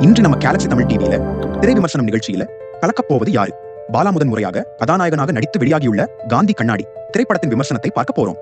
இன்று நம்ம கேலக்ஸி தமிழ் டிவியில திரை விமர்சனம் நிகழ்ச்சியில கலக்கப் போவது யாரு? பாலா முதன் முறையாக கதாநாயகனாக நடித்து வெளியாகியுள்ள காந்தி கண்ணாடி திரைப்படத்தின் விமர்சனத்தை பார்க்க போறோம்.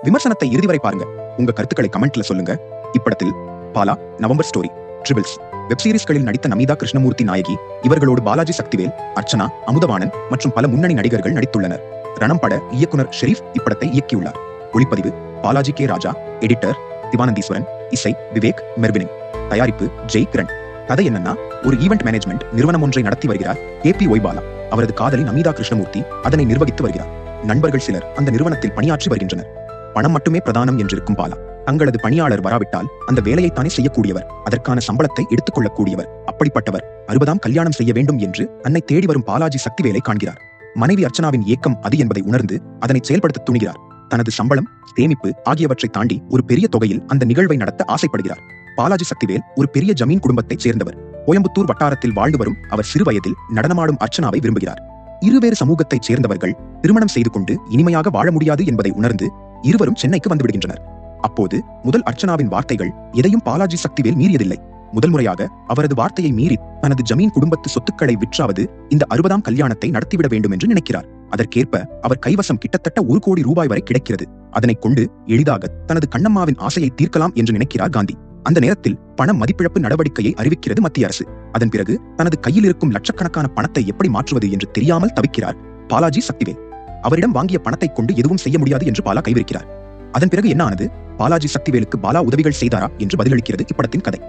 விமர்சனத்தை இறுதி வரை பாருங்க. உங்க கருத்துக்களை கமெண்ட்ல சொல்லுங்க. இப்படத்தில் Bala, November story, triples web சீரிஸ்களில் நடித்த நமிதா கிருஷ்ணமூர்த்தி நாயகி. இவர்களோடு பாலாஜி சக்திவேல், அர்ச்சனா, அமுதவாணன் மற்றும் பல முன்னணி நடிகர்கள் நடித்துள்ளனர். ரணம் பட இயக்குனர் ஷெரீப் இப்படத்தை இயக்கியுள்ளார். ஒளிப்பதிவு பாலாஜி கே ராஜா, எடிட்டர் திவானந்தீஸ்வரன், இசை விவேக் மெர்வினிங், தயாரிப்பு ஜெய் கிரண். கதை என்னன்னா, ஒரு ஈவென்ட் மேனேஜ்மெண்ட் நிறுவனம் ஒன்றை நடத்தி வருகிறார் KPY பாலா. அவரது காதலி நமிதா கிருஷ்ணமூர்த்தி அதனை நிர்வகித்து வருகிறார். நண்பர்கள் சிலர் அந்த நிறுவனத்தில் பணியாற்றி வருகின்றனர். பணம் மட்டுமே பிரதானம் என்றிருக்கும் பாலா தங்களது பணியாளர் வராவிட்டால் அந்த வேலையைத்தானே செய்யக்கூடியவர், அதற்கான சம்பளத்தை எடுத்துக் கொள்ளக்கூடியவர். அப்படிப்பட்டவர் 60ஆம் கல்யாணம் செய்ய வேண்டும் என்று தன்னை தேடி வரும் பாலாஜி சக்திவேலை காண்கிறார். மனைவி அர்ச்சனாவின் ஏக்கம் அது என்பதை உணர்ந்து அதனை செயல்படுத்த துணிகிறார். தனது சம்பளம், சேமிப்பு ஆகியவற்றை தாண்டி ஒரு பெரிய தொகையில் அந்த நிகழ்வை நடத்த ஆசைப்படுகிறார். பாலாஜி சக்திவேல் ஒரு பெரிய ஜமீன் குடும்பத்தைச் சேர்ந்தவர். கோயம்புத்தூர் வட்டாரத்தில் வாழ்ந்து வரும் அவர் சிறு வயதில் நடனமாடும் அர்ச்சனாவை விரும்புகிறார். இருவேறு சமூகத்தைச் சேர்ந்தவர்கள் திருமணம் செய்து கொண்டு இனிமையாக வாழ முடியாது என்பதை உணர்ந்து இருவரும் சென்னைக்கு வந்துவிடுகின்றனர். அப்போது முதல் அர்ச்சனாவின் வார்த்தைகள் எதையும் பாலாஜி சக்திவேல் மீறியதில்லை. முதல் முறையாக அவரது வார்த்தையை மீறி தனது ஜமீன் குடும்பத்து சொத்துக்களை விற்றாவது இந்த 60ஆம் கல்யாணத்தை நடத்திவிட வேண்டும் என்று நினைக்கிறார். அதற்கேற்ப அவர் கைவசம் கிட்டத்தட்ட 1 கோடி ரூபாய் வரை கிடைக்கிறது. அதனை கொண்டு எளிதாக தனது கண்ணம்மாவின் ஆசையை தீர்க்கலாம் என்று நினைக்கிறார் காந்தி. அந்த நேரத்தில் பண மதிப்பிழப்பு நடவடிக்கையை அறிவிக்கிறது மத்திய அரசு. அதன் பிறகு தனது கையில் இருக்கும் லட்சக்கணக்கான பணத்தை எப்படி மாற்றுவது என்று தெரியாமல் தவிக்கிறார் பாலாஜி சக்திவேல். அவரிடம் வாங்கிய பணத்தை கொண்டு எதுவும் செய்ய முடியாது என்று பாலா கைவிரிக்கிறார். அதன் பிறகு என்ன ஆனது? பாலாஜி சக்திவேலுக்கு பாலா உதவிகள் செய்தாரா என்று பதிலளிக்கிறது இப்படத்தின் கதை.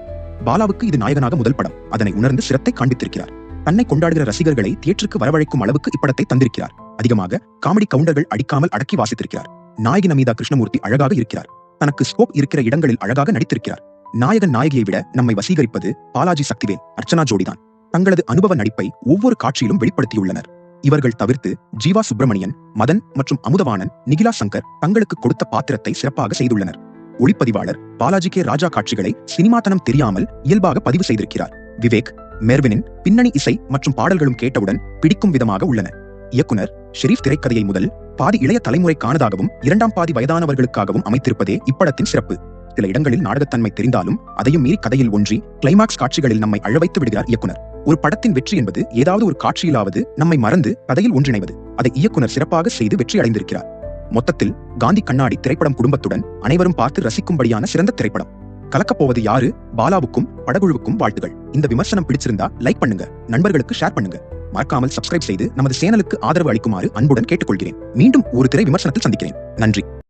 பாலாவுக்கு இது நாயகனாக முதல் படம். அதனை உணர்ந்து சிரத்தை காண்பித்திருக்கிறார். தன்னை கொண்டாடுகிற ரசிகர்களை தியேட்டருக்கு வரவழைக்கும் அளவுக்கு இப்படத்தை தந்திருக்கிறார். அதிகமாக காமெடி கவுண்டர்கள் அடிக்காமல் அடக்கி வாசித்திருக்கிறார். நாயகி நமிதா கிருஷ்ணமூர்த்தி அழகாக இருக்கிறார். தனக்கு ஸ்கோப் இருக்கிற இடங்களில் அழகாக நடித்திருக்கிறார். நாயகன் நாயகியை விட நம்மை வசீகரிப்பது பாலாஜி சக்திவேல், அர்ச்சனா ஜோடிதான். தங்களது அனுபவ நடிப்பை ஒவ்வொரு காட்சியிலும் வெளிப்படுத்தியுள்ளனர். இவர்கள் தவிர்த்து ஜீவா சுப்பிரமணியன், மதன் மற்றும் அமுதவாணன், நிகிலா சங்கர் தங்களுக்கு கொடுத்த பாத்திரத்தை சிறப்பாக செய்துள்ளனர். ஒளிப்பதிவாளர் பாலாஜி கே ராஜா காட்சிகளை சினிமாத்தனம் தெரியாமல் இயல்பாக பதிவு செய்திருக்கிறார். விவேக் மெர்வினின் பின்னணி இசை மற்றும் பாடல்களும் கேட்டவுடன் பிடிக்கும் விதமாக உள்ளன. இயக்குனர் ஷெரீப் திரைக்கதையை முதல் பாதி இளைய தலைமுறைக்கானதாகவும் 2ஆம் பாதி வயதானவர்களுக்காகவும் அமைத்திருப்பதே இப்படத்தின் சிறப்பு. சில இடங்களில் நாடகத்தன்மை தெரிந்தாலும் அதையும் மீறி கதையில் ஒன்றி கிளைமாக்ஸ் காட்சிகளில் நம்மை அழவைத்து விடுகிறார் இயக்குனர். ஒரு படத்தின் வெற்றி என்பது ஏதாவது ஒரு காட்சியிலாவது நம்மை மறந்து கதையில் ஒன்றிணைவது. அதை இயக்குனர் சிறப்பாக செய்து வெற்றி அடைந்திருக்கிறார். மொத்தத்தில் காந்தி கண்ணாடி திரைப்படம் குடும்பத்துடன் அனைவரும் பார்த்து ரசிக்கும்படியான சிறந்த திரைப்படம். கலக்கப் போவது யாரு? பாலாவுக்கும் படகுழுவுக்கும் வாழ்த்துகள். இந்த விமர்சனம் பிடிச்சிருந்தா லைக் பண்ணுங்க, நண்பர்களுக்கு ஷேர் பண்ணுங்க. மறக்காமல் சப்ஸ்கிரைப் செய்து நமது சேனலுக்கு ஆதரவு அளிக்குமாறு அன்புடன் கேட்டுக்கொள்கிறேன். மீண்டும் ஒரு திரை விமர்சனத்தில் சந்திக்கிறேன். நன்றி.